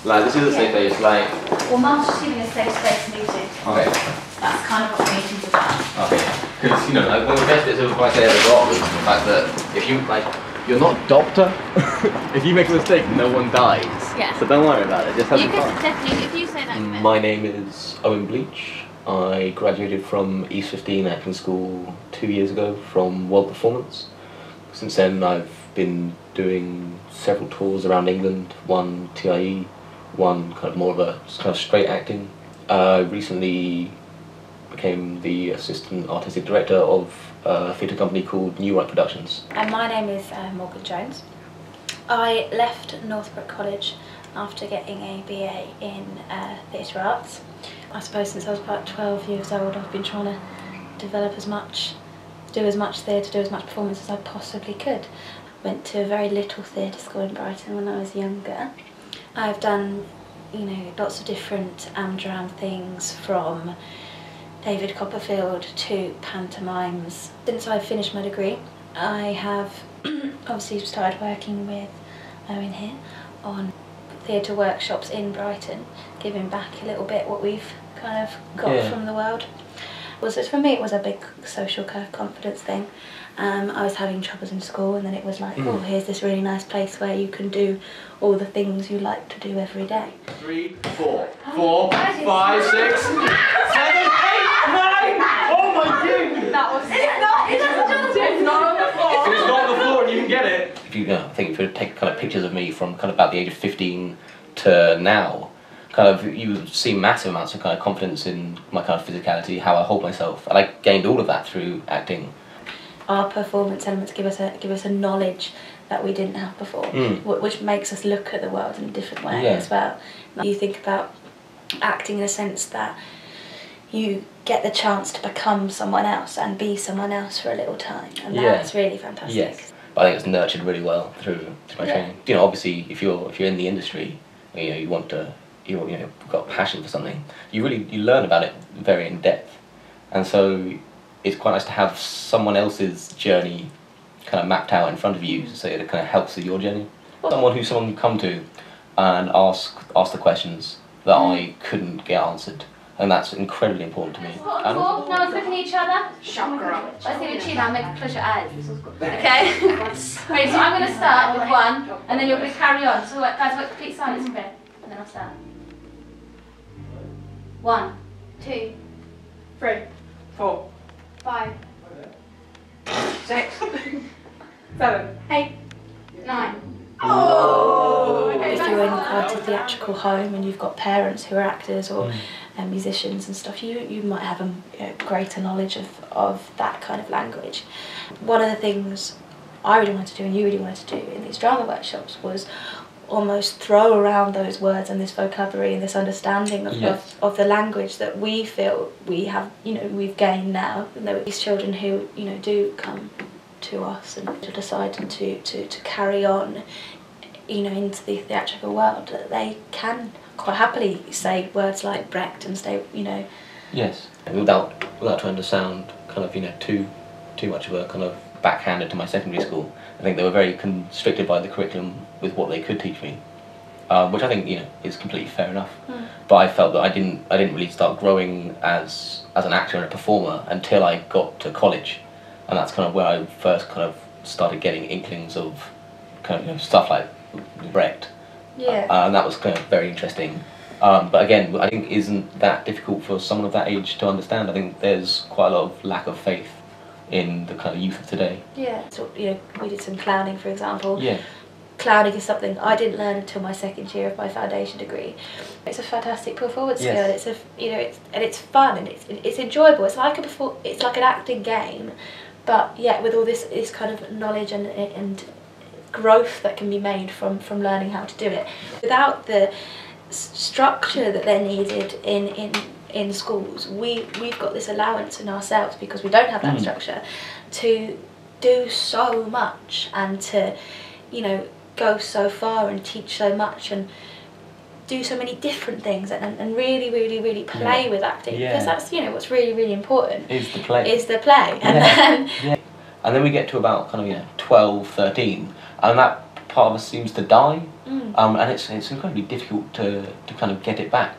Like, this is a safe space, like... Well, Mum's just giving a safe space meeting. Okay. That's kind of what the meeting's about. Okay. Because, you know, like, one of the best bits of advice I ever got was the fact that if you, like, you're not a doctor. If you make a mistake, no one dies. Yeah. So don't worry about it, just have You fun. could definitely, if you say that. My name is Owen Bleach. I graduated from East 15 Acting School 2 years ago from World Performance. Since then I've been doing several tours around England, one TIE, one kind of more of a kind of straight acting. I recently became the assistant artistic director of a theatre company called NewWriteBrighton. And my name is Morgan Jones. I left Northbrook College after getting a BA in theatre arts. I suppose since I was about 12 years old I've been trying to develop do as much theatre, do as much performance as I possibly could. Went to a very little theatre school in Brighton when I was younger. I've done, you know, lots of different Amdram things, from David Copperfield to pantomimes. Since I finished my degree, I have obviously started working with Owen here on theatre workshops in Brighton, giving back a little bit what we've kind of got from the world. For me it was a big social confidence thing. I was having troubles in school, and then it was like, oh, here's this really nice place where you can do all the things you like to do every day. 3, 4, 4, 5, 6, 7, 8, 9! Oh my goodness! That was... It's not on the floor! If it's not on the floor and you can get it! If you I think if you take kind of pictures of me from kind of about the age of 15 to now, kind of you see massive amounts of kind of confidence in my kind of physicality, how I hold myself, and I gained all of that through acting. Our performance elements give us a knowledge that we didn't have before, which makes us look at the world in a different way as well. You think about acting in a sense that you get the chance to become someone else and be someone else for a little time, and that's really fantastic. Yes. But I think it's nurtured really well through my training. You know, obviously, if you're in the industry, you know, you want to, you've got passion for something. You learn about it very in depth, and so it's quite nice to have someone else's journey kind of mapped out in front of you, so it kind of helps with your journey. Someone can come to and ask the questions that I couldn't get answered, and that's incredibly important to me. No one's looking at each other. Shut up. Let's see the chin. I'll make close your eyes. Okay. Right. So I'm going to start with 1, and then you're going to carry on. So guys, work complete silence, okay? And then I'll start. 1, 2, 3, 4, 5, 6, 7, 8, 9. Oh! If you're in quite a theatrical home and you've got parents who are actors or musicians and stuff, you might have a greater knowledge of that kind of language. One of the things I really wanted to do, and you really wanted to do in these drama workshops, was almost throw around those words and this vocabulary and this understanding of the language that we feel we have, we've gained now. And there are these children who, do come to us and to decide to carry on, into the theatrical world, that they can quite happily say words like Brecht and stay, Yes, without trying to sound kind of, too much of a kind of backhanded to my secondary school. I think they were very constricted by the curriculum with what they could teach me, which I think is completely fair enough. But I felt that I didn't really start growing as an actor and a performer until I got to college, and that's kind of where I first kind of started getting inklings of kind of stuff like Brecht. And that was kind of very interesting. But again, I think isn't that difficult for someone of that age to understand. I think there's quite a lot of lack of faith in the kind of youth of today. Yeah, so we did some clowning, for example. Yeah. Clowning is something I didn't learn until my second year of my foundation degree. It's a fantastic performance skill. It's it's fun and it's enjoyable. It's like an acting game, but with all this kind of knowledge and growth that can be made from learning how to do it. Without the structure that they're needed in schools, we've got this allowance in ourselves, because we don't have that structure, to do so much and to go so far and teach so much and do so many different things and really play with acting, because that's what's really important is the play and then we get to about kind of 12, 13, and that part of us seems to die, Mm. and it's incredibly difficult to kind of get it back.